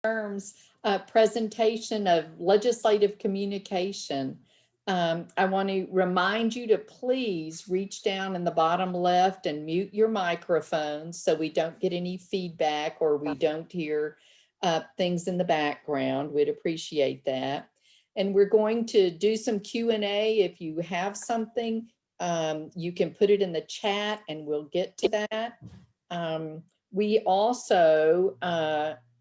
terms presentation of legislative communication. I want to remind you to please reach down in the bottom left and mute your microphones so we don't get any feedback or we don't hear things in the background. We'd appreciate that. And we're going to do some Q&A. If you have something, you can put it in the chat and we'll get to that. We also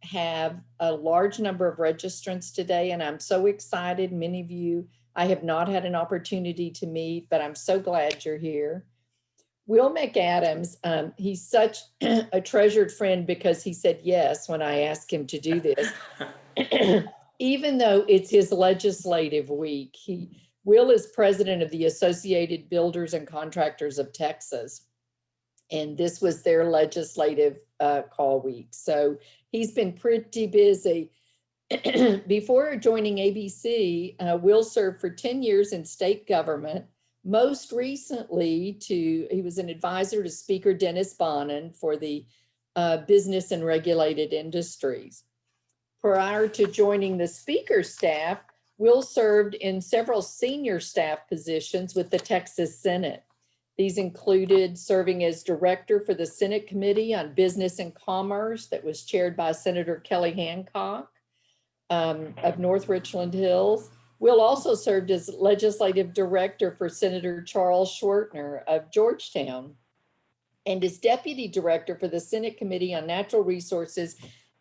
have a large number of registrants today, and I'm so excited. Many of you I have not had an opportunity to meet, but I'm so glad you're here. Will McAdams, he's such a treasured friend because he said yes when I asked him to do this. Even though it's his legislative week, Will is president of the Associated Builders and Contractors of Texas. And this was their legislative call week. So he's been pretty busy. Before joining ABC, Will served for 10 years in state government. Most recently, he was an advisor to Speaker Dennis Bonnen for the Business and Regulated Industries. Prior to joining the Speaker staff, Will served in several senior staff positions with the Texas Senate. These included serving as director for the Senate Committee on Business and Commerce that was chaired by Senator Kelly Hancock of North Richland Hills. Will also served as legislative director for Senator Charles Schwertner of Georgetown and as deputy director for the Senate Committee on Natural Resources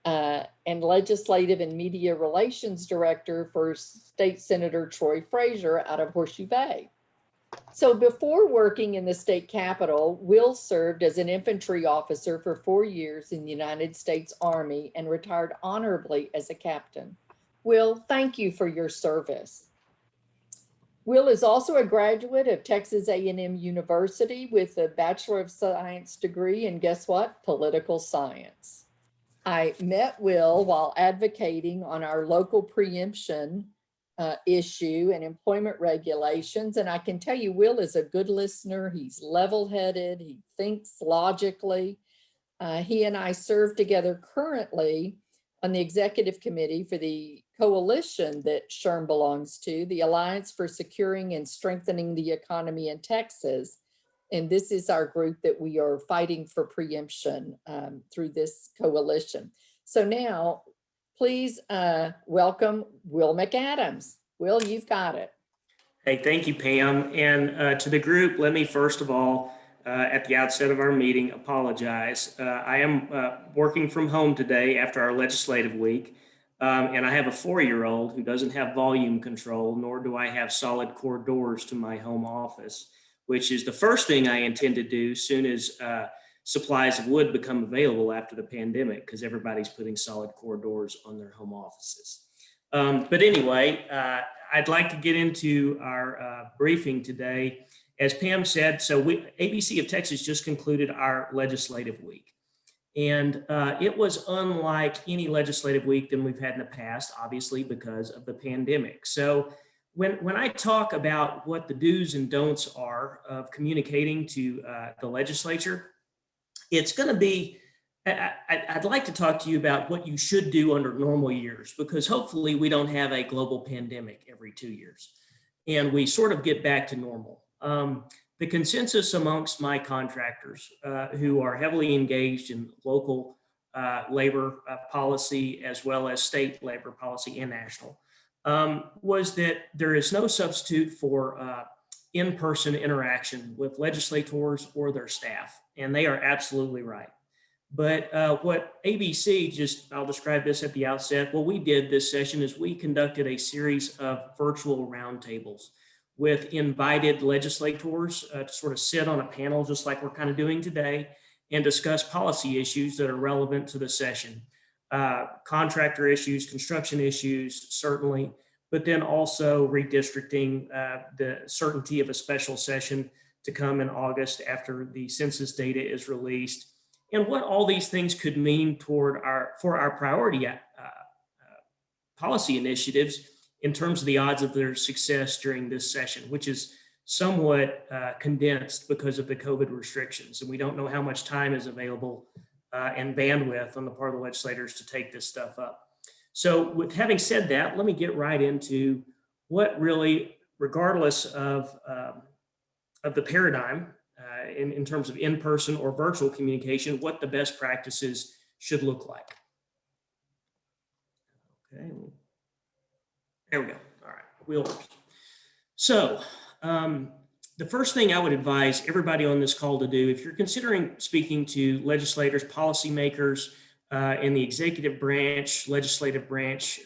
and legislative and media relations director for State Senator Troy Frazier out of Horseshoe Bay. So before working in the state capitol, Will served as an infantry officer for 4 years in the United States Army and retired honorably as a captain. Will, thank you for your service. Will is also a graduate of Texas A&M University with a Bachelor of Science degree in, guess what? Political science. I met Will while advocating on our local preemption issue and employment regulations. And I can tell you, Will is a good listener. He's level-headed. He thinks logically. He and I serve together currently on the executive committee for the coalition that SHRM belongs to, the Alliance for Securing and Strengthening the Economy in Texas. And this is our group that we are fighting for preemption through this coalition. So now, please welcome Will McAdams. Will, you've got it. Hey, thank you, Pam. And to the group, let me first of all, at the outset of our meeting, apologize. I am working from home today after our legislative week, and I have a 4-year-old who doesn't have volume control, nor do I have solid core doors to my home office, which is the first thing I intend to do soon as supplies of wood become available after the pandemic, because everybody's putting solid core doors on their home offices. But anyway, I'd like to get into our briefing today. As Pam said, so ABC of Texas just concluded our legislative week. And it was unlike any legislative week than we've had in the past, obviously because of the pandemic. So when I talk about what the do's and don'ts are of communicating to the legislature, it's going to be, I'd like to talk to you about what you should do under normal years, because hopefully we don't have a global pandemic every 2 years and we sort of get back to normal. The consensus amongst my contractors who are heavily engaged in local labor policy as well as state labor policy and national was that there is no substitute for in-person interaction with legislators or their staff, and they are absolutely right. But what ABC, I'll describe this at the outset, what we did this session is we conducted a series of virtual roundtables with invited legislators to sort of sit on a panel just like we're kind of doing today and discuss policy issues that are relevant to the session. Contractor issues, construction issues, certainly, but then also redistricting, the certainty of a special session to come in August after the census data is released, and what all these things could mean for our priority policy initiatives in terms of the odds of their success during this session, which is somewhat condensed because of the COVID restrictions. And we don't know how much time is available and bandwidth on the part of the legislators to take this stuff up. So with having said that, let me get right into what really, regardless of the paradigm in terms of in-person or virtual communication, what the best practices should look like. Okay, there we go. All right, wheel works. So the first thing I would advise everybody on this call to do, if you're considering speaking to legislators, policymakers in the executive branch, legislative branch,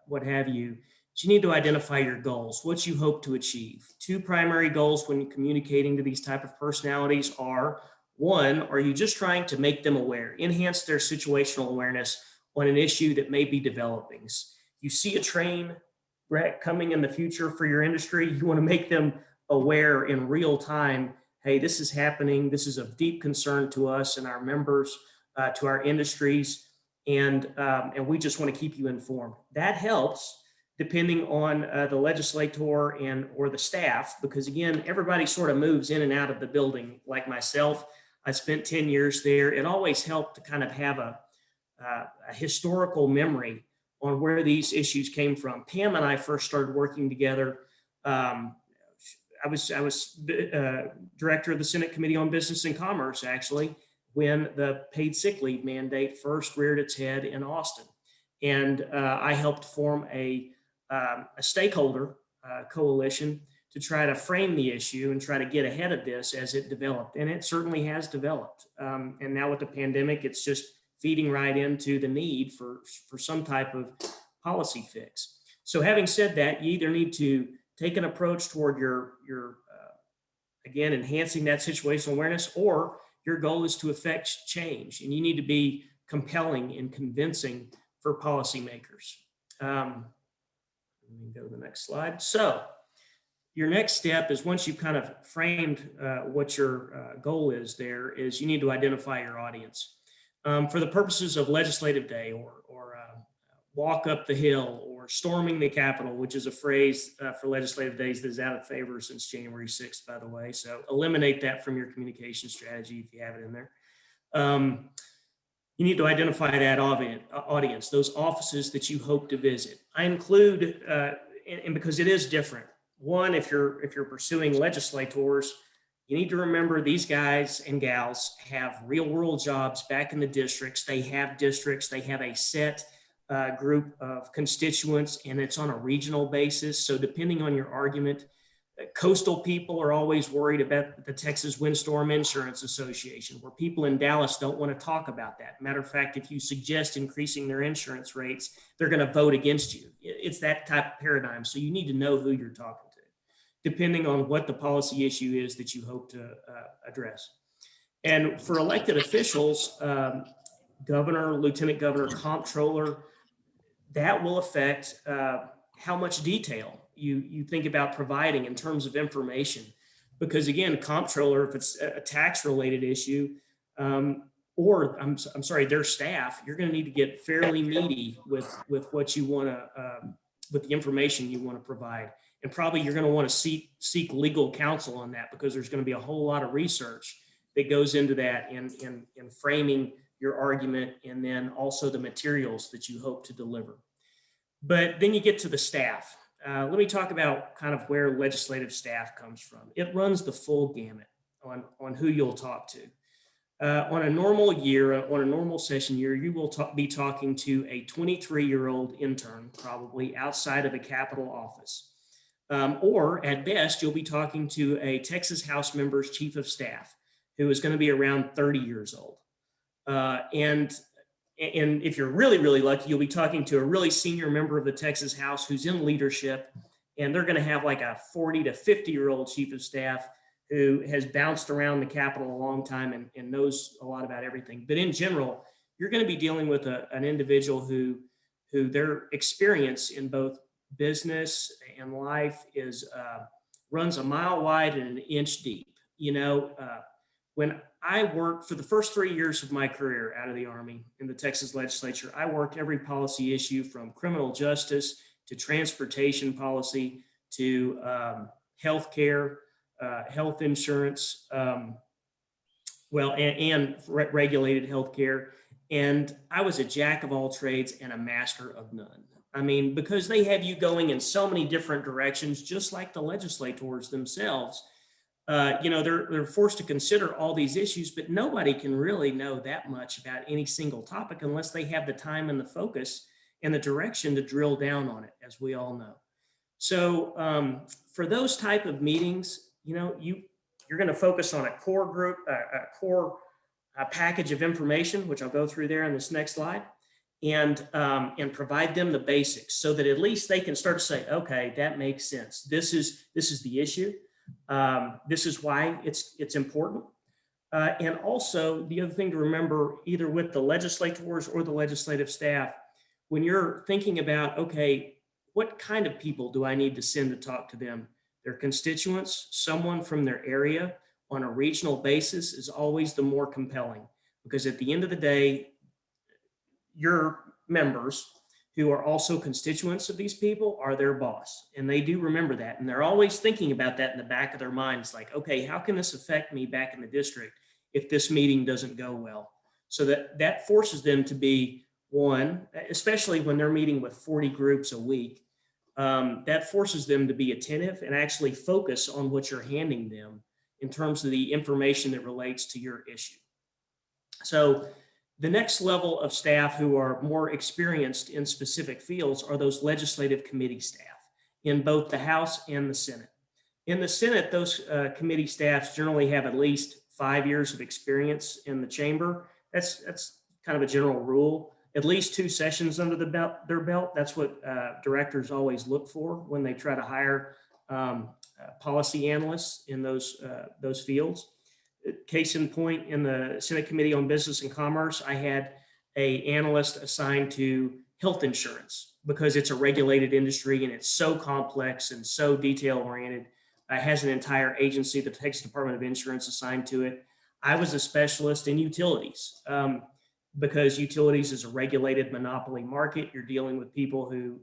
what have you, is you need to identify your goals, what you hope to achieve. Two primary goals when communicating to these type of personalities are, one, are you just trying to make them aware, enhance their situational awareness on an issue that may be developing? You see a train wreck coming in the future for your industry, you want to make them aware in real time, hey, this is happening, this is of deep concern to us and our members, to our industries, and we just want to keep you informed. That helps depending on the legislator and or the staff, because again, everybody sort of moves in and out of the building. Like myself, I spent 10 years there. It always helped to kind of have a historical memory on where these issues came from. Pam and I first started working together. I was director of the Senate Committee on Business and Commerce, actually, when the paid sick leave mandate first reared its head in Austin. And I helped form a stakeholder coalition to try to frame the issue and try to get ahead of this as it developed. And it certainly has developed. And now with the pandemic, it's just feeding right into the need for some type of policy fix. So having said that, you either need to take an approach toward your again, enhancing that situational awareness, or your goal is to affect change, and you need to be compelling and convincing for policymakers. Let me go to the next slide. So your next step is, once you've kind of framed what your goal is there, is you need to identify your audience. For the purposes of legislative day or walk up the hill or storming the Capitol, which is a phrase for legislative days that is out of favor since January 6th, by the way. So eliminate that from your communication strategy if you have it in there. You need to identify that audience, those offices that you hope to visit. I include, and because it is different. One, if you're pursuing legislators, you need to remember these guys and gals have real world jobs back in the districts. They have districts, they have a set group of constituents, and it's on a regional basis. So depending on your argument, coastal people are always worried about the Texas Windstorm Insurance Association, where people in Dallas don't want to talk about that. Matter of fact, if you suggest increasing their insurance rates, they're going to vote against you. It's that type of paradigm. So you need to know who you're talking to, depending on what the policy issue is that you hope to address. And for elected officials, governor, lieutenant governor, comptroller, that will affect how much detail you think about providing in terms of information. Because again, comptroller, if it's a tax related issue, or I'm sorry, their staff, you're going to need to get fairly meaty with what you want to, with the information you want to provide. And probably you're going to want to seek legal counsel on that, because there's going to be a whole lot of research that goes into that in framing your argument, and then also the materials that you hope to deliver. But then you get to the staff. Let me talk about kind of where legislative staff comes from. It runs the full gamut on who you'll talk to. On a normal year, on a normal session year, you will be talking to a 23-year-old intern, probably outside of a Capitol office. Or at best, you'll be talking to a Texas House member's chief of staff, who is going to be around 30 years old. And if you're really, really lucky, you'll be talking to a really senior member of the Texas House who's in leadership, and they're going to have like a 40 to 50-year-old chief of staff who has bounced around the Capitol a long time and knows a lot about everything. But in general, you're going to be dealing with an individual who their experience in both business and life is runs a mile wide and an inch deep. You know, when I worked for the first 3 years of my career out of the Army in the Texas legislature, I worked every policy issue from criminal justice to transportation policy to healthcare, health insurance, and regulated healthcare. And I was a jack of all trades and a master of none. I mean, because they have you going in so many different directions, just like the legislators themselves. They're forced to consider all these issues, but nobody can really know that much about any single topic unless they have the time and the focus and the direction to drill down on it, as we all know. So for those type of meetings, you're going to focus on a core group, a core package of information, which I'll go through there in this next slide, and provide them the basics so that at least they can start to say, okay, that makes sense. This is the issue. This is why it's important. And also the other thing to remember, either with the legislators or the legislative staff, when you're thinking about, okay, what kind of people do I need to send to talk to them? Their constituents, someone from their area on a regional basis is always the more compelling, because at the end of the day, your members who are also constituents of these people are their boss. And they do remember that. And they're always thinking about that in the back of their minds, like, okay, how can this affect me back in the district if this meeting doesn't go well? So that forces them to be one, especially when they're meeting with 40 groups a week, that forces them to be attentive and actually focus on what you're handing them in terms of the information that relates to your issue. So the next level of staff who are more experienced in specific fields are those legislative committee staff in both the House and the Senate. In the Senate, those committee staffs generally have at least 5 years of experience in the chamber. That's kind of a general rule. At least 2 sessions under their belt. That's what directors always look for when they try to hire policy analysts in those fields. Case in point, in the Senate Committee on Business and Commerce, I had an analyst assigned to health insurance because it's a regulated industry and it's so complex and so detail oriented. It has an entire agency, the Texas Department of Insurance, assigned to it. I was a specialist in utilities because utilities is a regulated monopoly market. You're dealing with people who,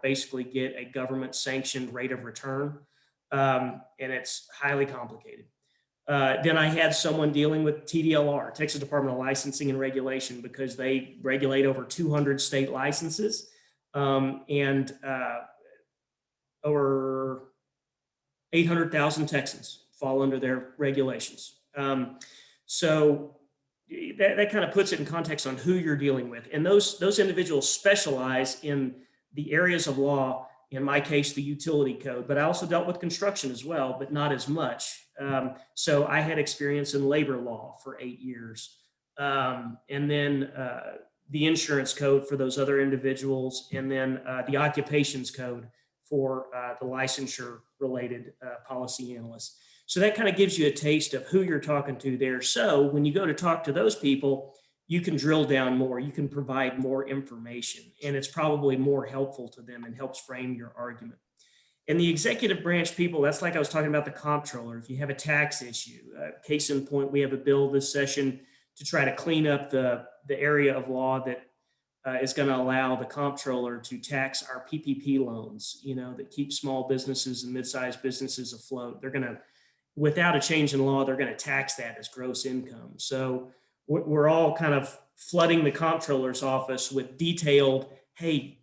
basically get a government sanctioned rate of return, and it's highly complicated. Then I had someone dealing with TDLR, Texas Department of Licensing and Regulation, because they regulate over 200 state licenses and over 800,000 Texans fall under their regulations. So that kind of puts it in context on who you're dealing with. And those individuals specialize in the areas of law, in my case, the utility code, but I also dealt with construction as well, but not as much. So I had experience in labor law for 8 years. And then the insurance code for those other individuals, and then the occupations code for the licensure related policy analysts. So that kind of gives you a taste of who you're talking to there. So when you go to talk to those people, you can drill down more, you can provide more information, and it's probably more helpful to them and helps frame your argument. And the executive branch people, that's like I was talking about the comptroller. If you have a tax issue, case in point, we have a bill this session to try to clean up the area of law that is going to allow the comptroller to tax our PPP loans, that keep small businesses and mid-sized businesses afloat. They're going to, without a change in law, they're going to tax that as gross income. So we're all kind of flooding the comptroller's office with detailed, hey,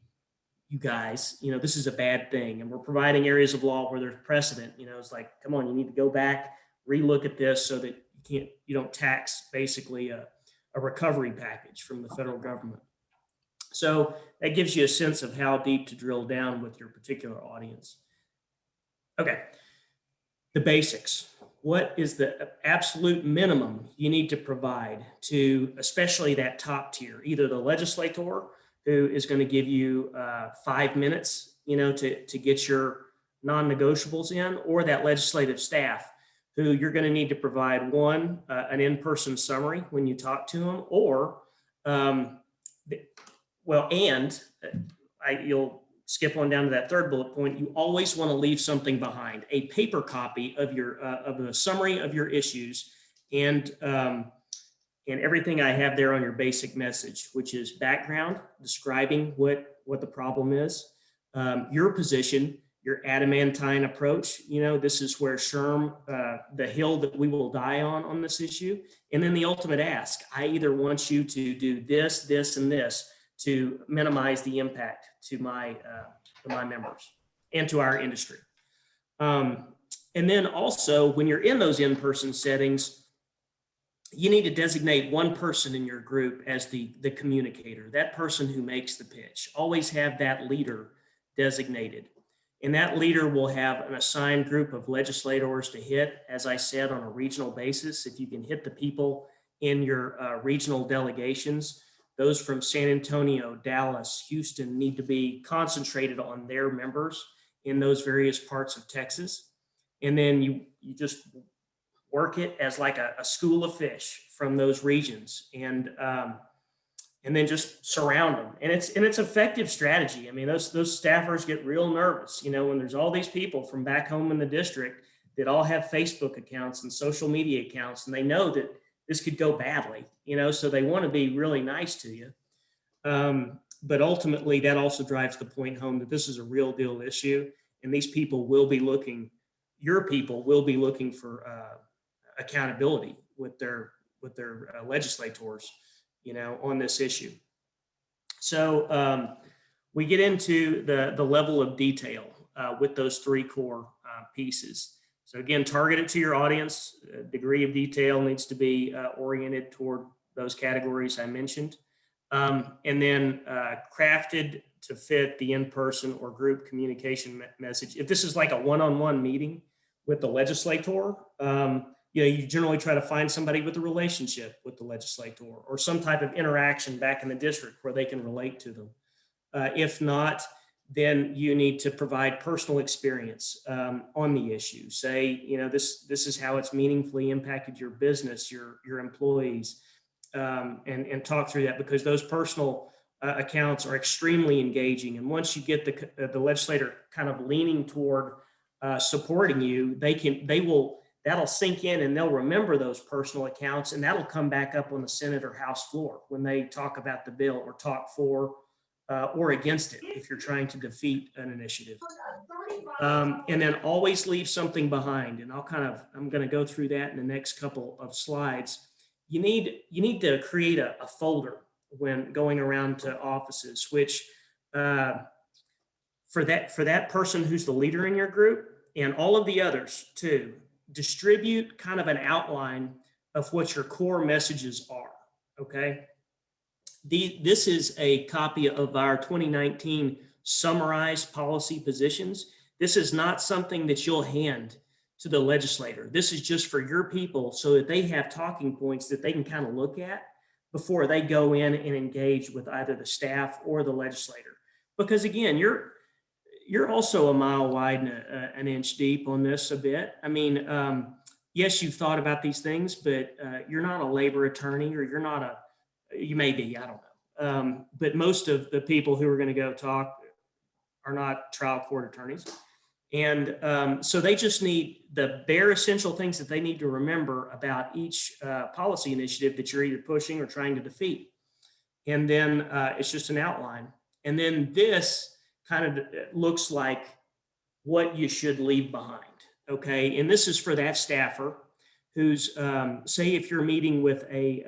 you guys, this is a bad thing. And we're providing areas of law where there's precedent. It's like, come on, you need to go back, relook at this so that you don't tax basically a recovery package from the federal government. So that gives you a sense of how deep to drill down with your particular audience. Okay, the basics. What is the absolute minimum you need to provide to especially that top tier, either the legislator who is going to give you 5 minutes, to get your non-negotiables in, or that legislative staff who you're going to need to provide one, an in-person summary when you talk to them, or you'll skip on down to that third bullet point. You always want to leave something behind, a paper copy of your of the summary of your issues, and everything I have there on your basic message, which is background, describing what the problem is, your position, your adamantine approach. This is where SHRM, the hill that we will die on this issue. And then the ultimate ask, I either want you to do this, this, and this to minimize the impact to my members and to our industry. And then also, when you're in those in-person settings, you need to designate one person in your group as the communicator, that person who makes the pitch. Always have that leader designated. And that leader will have an assigned group of legislators to hit, as I said, on a regional basis. If you can hit the people in your regional delegations, those from San Antonio, Dallas, Houston need to be concentrated on their members in those various parts of Texas. And then you just work it as like a school of fish from those regions, and then just surround them. And it's effective strategy. I mean, those staffers get real nervous, when there's all these people from back home in the district that all have Facebook accounts and social media accounts, and they know that this could go badly, so they want to be really nice to you. But ultimately, that also drives the point home that this is a real deal issue, and these people will be looking, your people will be looking for accountability with their legislators, on this issue. So we get into the level of detail with those three core pieces. So again, target it to your audience. Degree of detail needs to be oriented toward those categories I mentioned. And then crafted to fit the in-person or group communication message. If this is like a one-on-one meeting with the legislator, you generally try to find somebody with a relationship with the legislator or some type of interaction back in the district where they can relate to them. If not, then you need to provide personal experience on the issue. Say, this is how it's meaningfully impacted your business, your employees, and talk through that, because those personal accounts are extremely engaging. And once you get the legislator kind of leaning toward supporting you, that'll sink in, and they'll remember those personal accounts, and that'll come back up on the Senate or House floor when they talk about the bill or talk for or against it if you're trying to defeat an initiative. And then always leave something behind. And I'm going to go through that in the next couple of slides. You need to create a folder when going around to offices, which for that person who's the leader in your group and all of the others too, distribute kind of an outline of what your core messages are, okay? This is a copy of our 2019 summarized policy positions. This is not something that you'll hand to the legislator. This is just for your people so that they have talking points that they can kind of look at before they go in and engage with either the staff or the legislator. Because again, you're also a mile wide and an inch deep on this a bit. I mean, yes, you've thought about these things, but you're not a labor attorney, or you may be, I don't know. But most of the people who are going to go talk are not trial court attorneys. And so they just need the bare essential things that they need to remember about each policy initiative that you're either pushing or trying to defeat. And then it's just an outline. And then this kind of looks like what you should leave behind, okay? And this is for that staffer who's, say if you're meeting with a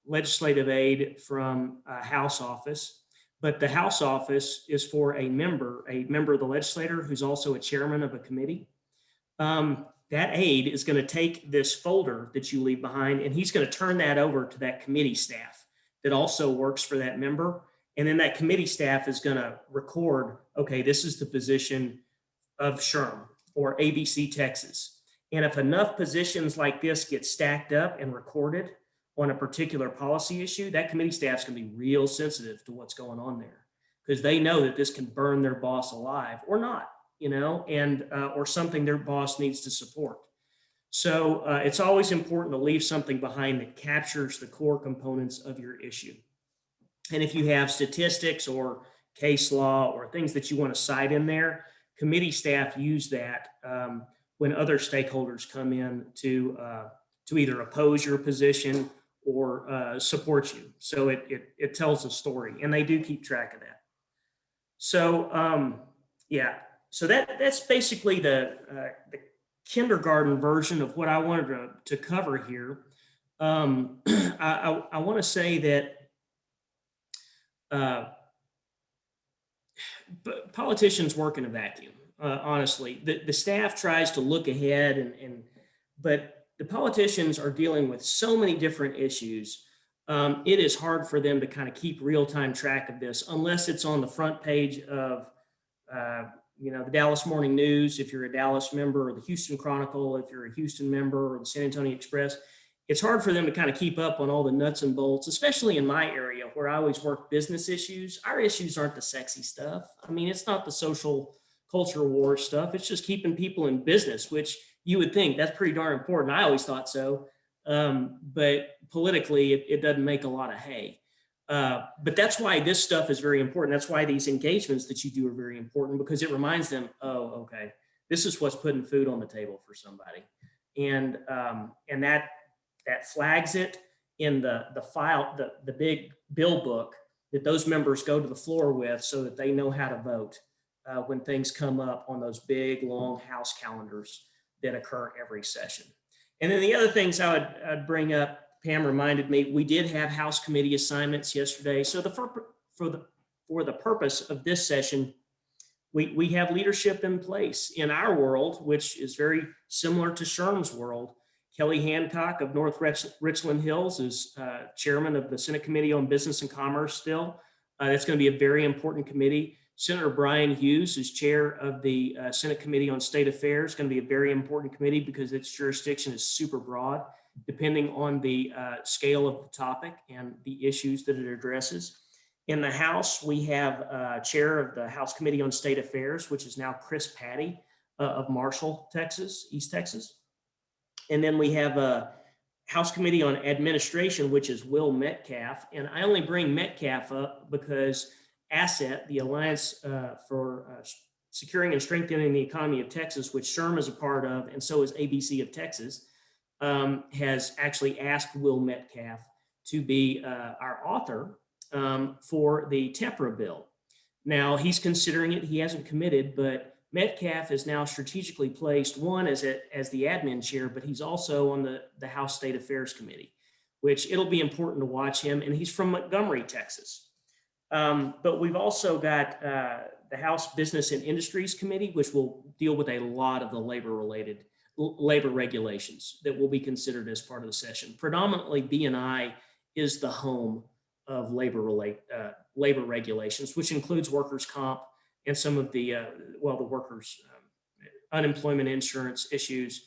legislative aide from a House office, but the House office is for a member of the legislature who's also a chairman of a committee. That aide is going to take this folder that you leave behind, and he's going to turn that over to that committee staff that also works for that member. And then that committee staff is going to record, okay, this is the position of SHRM or ABC Texas. And if enough positions like this get stacked up and recorded on a particular policy issue, that committee staff's going to be real sensitive to what's going on there, because they know that this can burn their boss alive or not, and or something their boss needs to support. So it's always important to leave something behind that captures the core components of your issue. And if you have statistics or case law or things that you want to cite in there, committee staff use that when other stakeholders come in to either oppose your position or support you. So it tells a story, and they do keep track of that. So yeah, So that's basically the kindergarten version of what I wanted to cover here. I want to say that uh, politicians work in a vacuum. Honestly, the staff tries to look ahead, but the politicians are dealing with so many different issues. It is hard for them to kind of keep real-time track of this unless it's on the front page of uh, the Dallas Morning News, if you're a Dallas member, or the Houston Chronicle, if you're a Houston member, or the San Antonio Express. It's hard for them to kind of keep up on all the nuts and bolts, especially in my area where I always work business issues. Our issues aren't the sexy stuff. I mean, it's not the social culture war stuff. It's just keeping people in business, which you would think that's pretty darn important. I always thought so. But politically, it doesn't make a lot of hay. But that's why this stuff is very important. That's why these engagements that you do are very important, because it reminds them, oh, okay, this is what's putting food on the table for somebody. And that flags it in the file, the big bill book that those members go to the floor with, so that they know how to vote when things come up on those big, long House calendars that occur every session. And then the other things I'd bring up, Pam reminded me, we did have House committee assignments yesterday. So for the purpose of this session, we have leadership in place in our world, which is very similar to Sherm's world. Kelly Hancock of North Richland Hills is chairman of the Senate Committee on Business and Commerce still. That's going to be a very important committee. Senator Brian Hughes is chair of the Senate Committee on State Affairs. Going to be a very important committee because its jurisdiction is super broad, depending on the scale of the topic and the issues that it addresses. In the House, we have chair of the House Committee on State Affairs, which is now Chris Patty of Marshall, Texas, East Texas. And then we have a House Committee on Administration, which is Will Metcalf. And I only bring Metcalf up because ASSET, the Alliance for Securing and Strengthening the Economy of Texas, which Sherm is a part of, and so is ABC of Texas, has actually asked Will Metcalf to be our author for the TEPRA bill. Now, he's considering it. He hasn't committed, but Metcalf is now strategically placed, one, as the admin chair, but he's also on the House State Affairs Committee, which it'll be important to watch him. And he's from Montgomery, Texas. But we've also got the House Business and Industries Committee, which will deal with a lot of the labor regulations that will be considered as part of the session. Predominantly, B&I is the home of labor regulations, which includes workers' comp and some of the workers' unemployment insurance issues,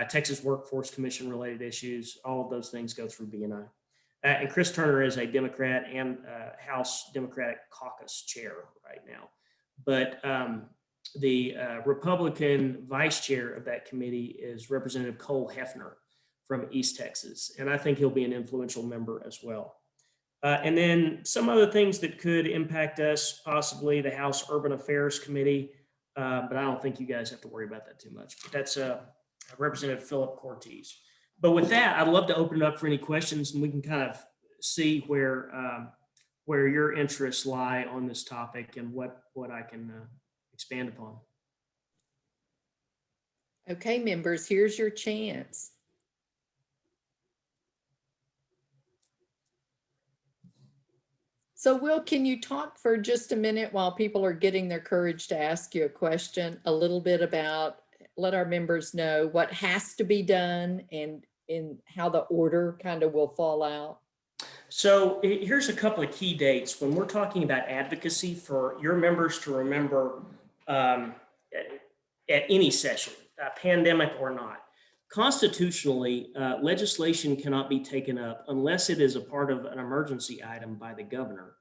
Texas Workforce Commission related issues. All of those things go through B&I. And Chris Turner is a Democrat and House Democratic Caucus chair right now. But the Republican vice chair of that committee is Representative Cole Hefner from East Texas. And I think he'll be an influential member as well. And then some other things that could impact us, possibly the House Urban Affairs Committee, but I don't think you guys have to worry about that too much. But that's Representative Philip Cortez. But with that, I'd love to open it up for any questions, and we can kind of see where your interests lie on this topic and what I can expand upon. Okay, members, here's your chance. So Will, can you talk for just a minute while people are getting their courage to ask you a question, a little bit about, let our members know what has to be done and how the order kind of will fall out? So here's a couple of key dates when we're talking about advocacy for your members to remember at any session, pandemic or not. Constitutionally, legislation cannot be taken up unless it is a part of an emergency item by the governor.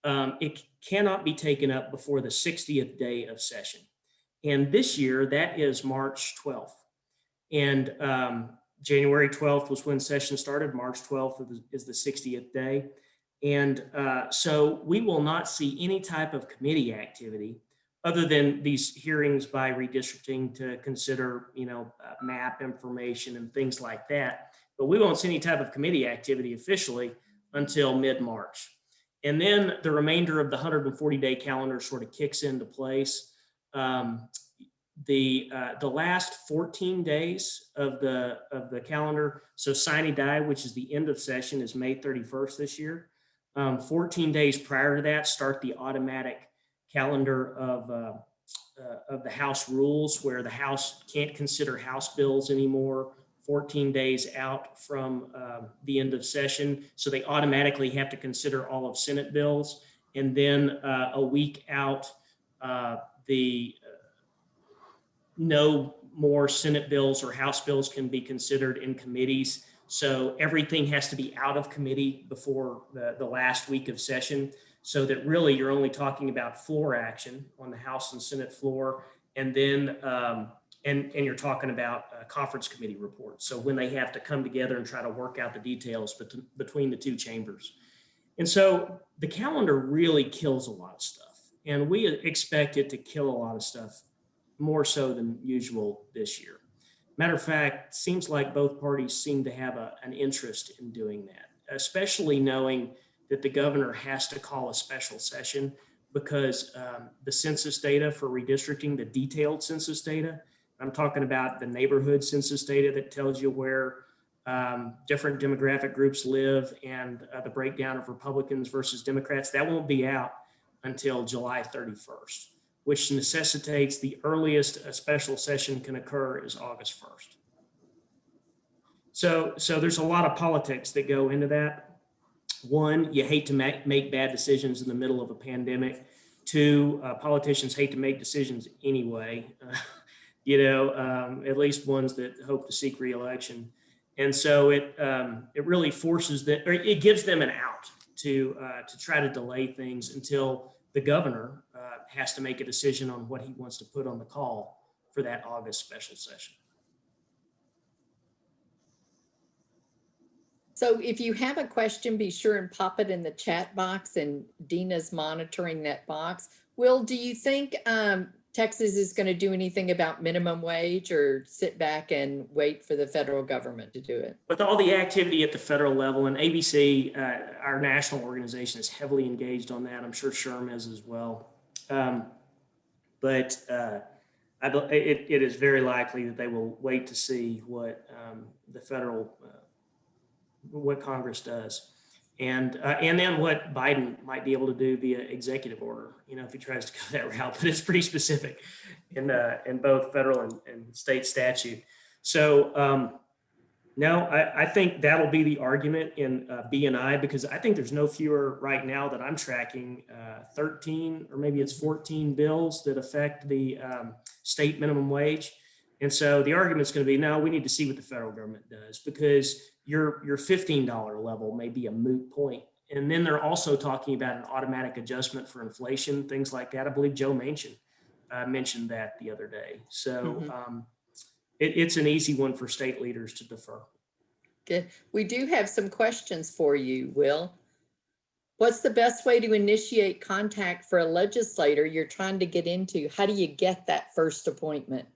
It cannot be taken up before the 60th day of session. And this year, that is March 12th. And January 12th was when session started. March 12th is the 60th day. And so we will not see any type of committee activity other than these hearings by redistricting to consider, map information and things like that. But we won't see any type of committee activity officially until mid-March. And then the remainder of the 140-day calendar sort of kicks into place. um, the last 14 days of the calendar. So sine die, which is the end of session, is May 31st this year. 14 days prior to that, start the automatic calendar of the House rules, where the House can't consider House bills anymore 14 days out from the end of session. So they automatically have to consider all of Senate bills. And then a week out, the no more Senate bills or House bills can be considered in committees. So everything has to be out of committee before the last week of session, so that really you're only talking about floor action on the House and Senate floor. And then, and you're talking about conference committee reports. So when they have to come together and try to work out the details between the two chambers. And so the calendar really kills a lot of stuff. And we expect it to kill a lot of stuff more so than usual this year. Matter of fact, seems like both parties seem to have an interest in doing that, especially knowing that the governor has to call a special session because the census data for redistricting, the detailed census data, I'm talking about the neighborhood census data that tells you where different demographic groups live and the breakdown of Republicans versus Democrats, that won't be out until July 31st. Which necessitates the earliest a special session can occur is August 1st. So there's a lot of politics that go into that. One, you hate to make bad decisions in the middle of a pandemic. Two, politicians hate to make decisions anyway, at least ones that hope to seek re-election. And so it really forces that, or it gives them an out to try to delay things until the governor has to make a decision on what he wants to put on the call for that August special session. So if you have a question, be sure and pop it in the chat box, and Dina's monitoring that box. Will, do you think Texas is going to do anything about minimum wage, or sit back and wait for the federal government to do it? With all the activity at the federal level, and ABC, our national organization, is heavily engaged on that. I'm sure SHRM is as well. But it is very likely that they will wait to see what the federal, what Congress does. And then what Biden might be able to do via executive order, if he tries to go that route, but it's pretty specific in both federal and state statute. So no, I think that'll be the argument in B&I, because I think there's no fewer right now that I'm tracking 13 or maybe it's 14 bills that affect the state minimum wage. And so the argument's going to be, no, we need to see what the federal government does, because your $15 level may be a moot point. And then they're also talking about an automatic adjustment for inflation, things like that. I believe Joe Manchin mentioned that the other day. So it's an easy one for state leaders to defer. Good. We do have some questions for you, Will. What's the best way to initiate contact for a legislator you're trying to get into? How do you get that first appointment?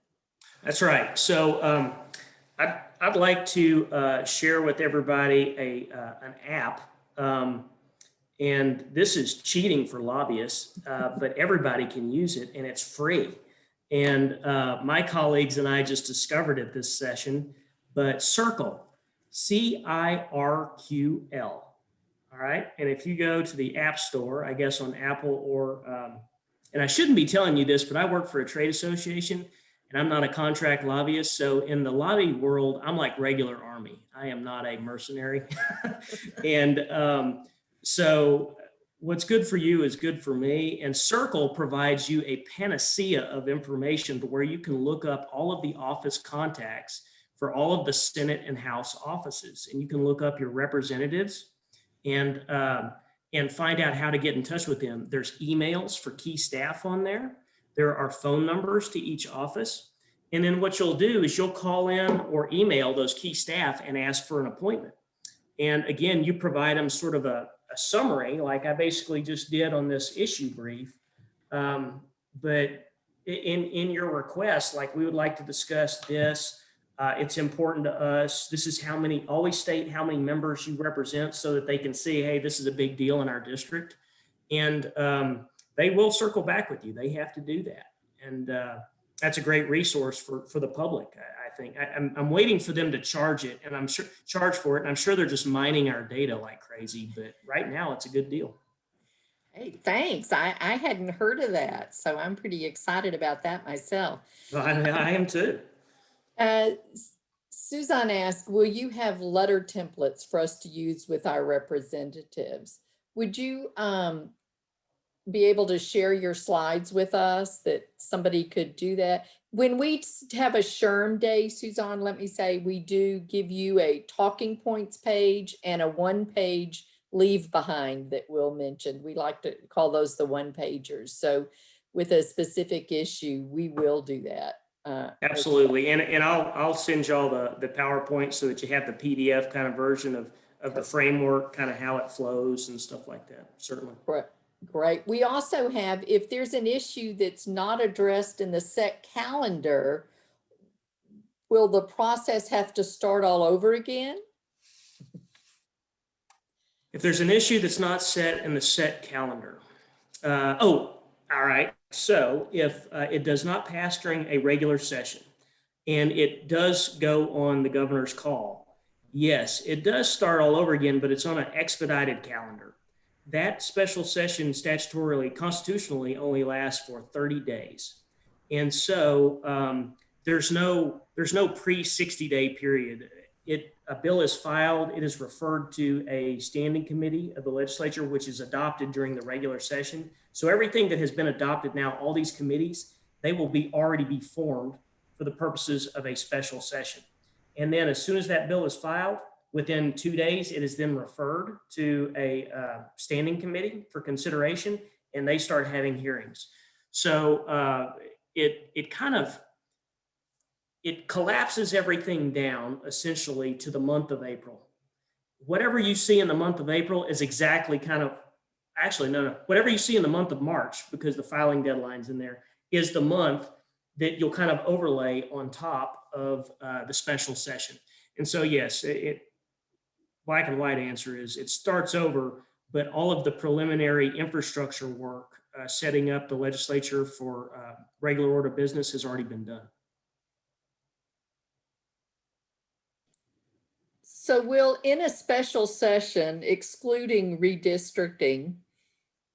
That's right. So I'd like to share with everybody an app. And this is cheating for lobbyists, but everybody can use it, and it's free. And my colleagues and I just discovered it this session, but Circle, CIRQL. All right. And if you go to the App Store, I guess on Apple or, and I shouldn't be telling you this, but I work for a trade association and I'm not a contract lobbyist. So in the lobby world, I'm like regular Army. I am not a mercenary. And so what's good for you is good for me. And Circle provides you a panacea of information to where you can look up all of the office contacts for all of the Senate and House offices. And you can look up your representatives and find out how to get in touch with them. There's emails for key staff on there. There are phone numbers to each office. And then what you'll do is you'll call in or email those key staff and ask for an appointment. And again, you provide them sort of a summary, like I basically just did on this issue brief. But in your request, like, we would like to discuss this. It's important to us. This is how many, always state how many members you represent so that they can see, hey, this is a big deal in our district. And they will circle back with you. They have to do that. And that's a great resource for the public. I think I'm waiting for them to charge it, and I'm sure charge for it. And I'm sure they're just mining our data like crazy. But right now, it's a good deal. Hey, thanks. I hadn't heard of that, so I'm pretty excited about that myself. Well, I am too. Uh, Suzanne asked, will you have letter templates for us to use with our representatives? Would you be able to share your slides with us that somebody could do that? When we have a SHRM day, Suzanne, let me say, we do give you a talking points page and a one-page leave behind that we'll mention. We like to call those the one-pagers. So with a specific issue, we will do that. Absolutely. And I'll send y'all the PowerPoint so that you have the PDF kind of version of the framework, kind of how it flows and stuff like that. Certainly. Great. We also have, if there's an issue that's not addressed in the set calendar, will the process have to start all over again? If there's an issue that's not set in the set calendar. All right. So if it does not pass during a regular session and it does go on the governor's call, yes, it does start all over again, but it's on an expedited calendar. That special session statutorily, constitutionally only lasts for 30 days. And so there's no pre 60-day period. A bill is filed, it is referred to a standing committee of the legislature, which is adopted during the regular session. So everything that has been adopted now, all these committees, they will already be formed for the purposes of a special session. And then as soon as that bill is filed, within 2 days, it is then referred to a standing committee for consideration, and they start having hearings. So it collapses everything down essentially to the month of April. Whatever you see in the month of April is exactly whatever you see in the month of March, because the filing deadline's in there, is the month that you'll kind of overlay on top of the special session. And so, yes, black and white answer is it starts over, but all of the preliminary infrastructure work, setting up the legislature for regular order business has already been done. So we'll, in a special session, excluding redistricting,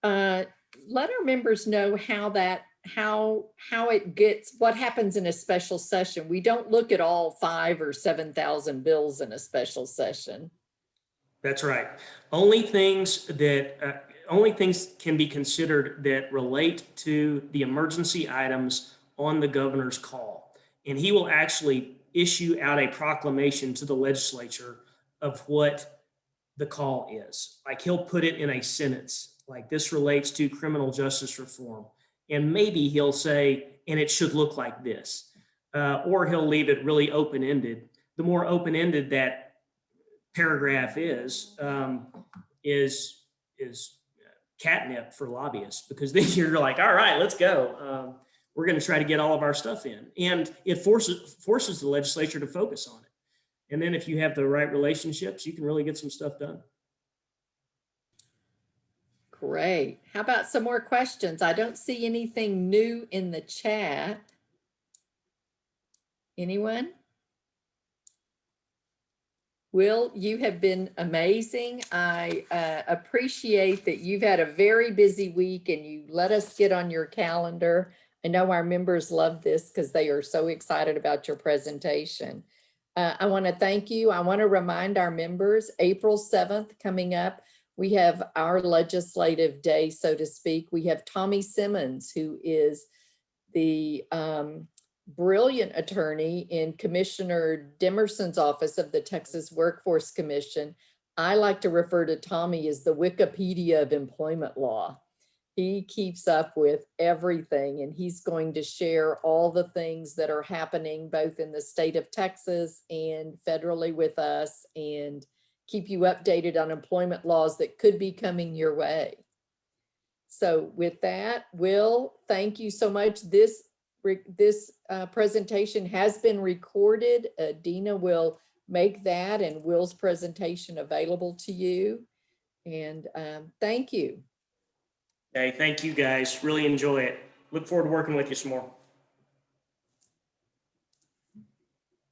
let our members know how it gets, what happens in a special session. We don't look at all 5,000 or 7,000 bills in a special session. That's right. Only things can be considered that relate to the emergency items on the governor's call. And he will actually issue out a proclamation to the legislature of what the call is. Like he'll put it in a sentence, like this relates to criminal justice reform. And maybe he'll say, and it should look like this. Or he'll leave it really open-ended. The more open-ended that paragraph is catnip for lobbyists, because then you're like, all right, let's go. We're going to try to get all of our stuff in, and it forces the legislature to focus on it. And then if you have the right relationships, you can really get some stuff done. Great. How about some more questions? I don't see anything new in the chat. Anyone? Will, you have been amazing. I appreciate that you've had a very busy week and you let us get on your calendar. I know our members love this because they are so excited about your presentation. I want to thank you. I want to remind our members, April 7th coming up, we have our legislative day, so to speak. We have Tommy Simmons, who is the brilliant attorney in Commissioner Demerson's office of the Texas Workforce Commission. I like to refer to Tommy as the Wikipedia of employment law. He keeps up with everything, and he's going to share all the things that are happening both in the state of Texas and federally with us, and keep you updated on employment laws that could be coming your way. So with that, Will, thank you so much. This presentation has been recorded. Dina will make that and Will's presentation available to you. And thank you. Hey, thank you guys. Really enjoy it. Look forward to working with you some more.